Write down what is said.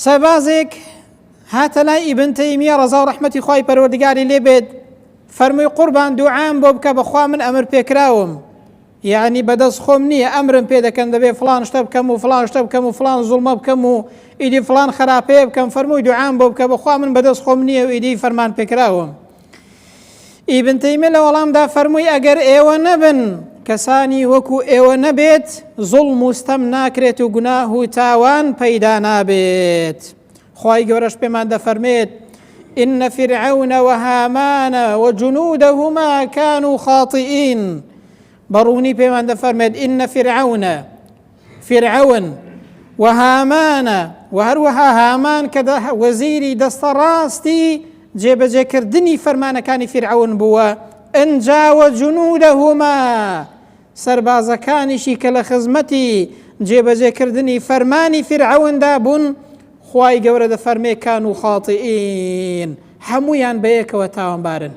سەربازێک هاتە لای ئیبن تەیمیە ڕەزا و ڕەحمەتی خوای پەروەردگاری لێ بێت، فەرمووی قوربان دوعام بۆ بکە بەخوا من ئەمر پێکراوم، یعنی بەدەست خۆم نییە ئەمرم پێ دەکەن دەبێ فلان شتە بکەم و فلان شتە بکەم و فلان زوڵمە بکەم و ئیدی فلان خراپەیە بکەم، فەرمووی دوعام بۆ بکە بەخوا من بەدەست خۆم نییە و ئیدی فەرمان پێکراوم. ئیبن تەیمیە لە وەڵامدا فەرمووی ئەگەر ئێوە نەبن، کەسانی وەکو ئێوە نەبێت، زوڵم و ستەم ناکرێت و گوناه و تاوان پەیدا نابێت. خوای گەورەش پێمان دەفەرمێت إن فرعون وهامان وجنودهما كانوا خاطئين. بەڕوونی پێمان دەفەرمێت إن فرعون وهامان وهروەها هامان کە وەزیری دەستە ڕاستی جێبەجێکردنی فەرمانەکانی فرعون بووە، ئەنجا وجنودهما سەربازەکانیشی کە لە خزمەتی جێبەجێکردنی فەرمانی فرعوندا بوون، خوای گەورە دەفەرمێ كانوا خاطئين، هەموویان بەیەکەوە تاوانبارن.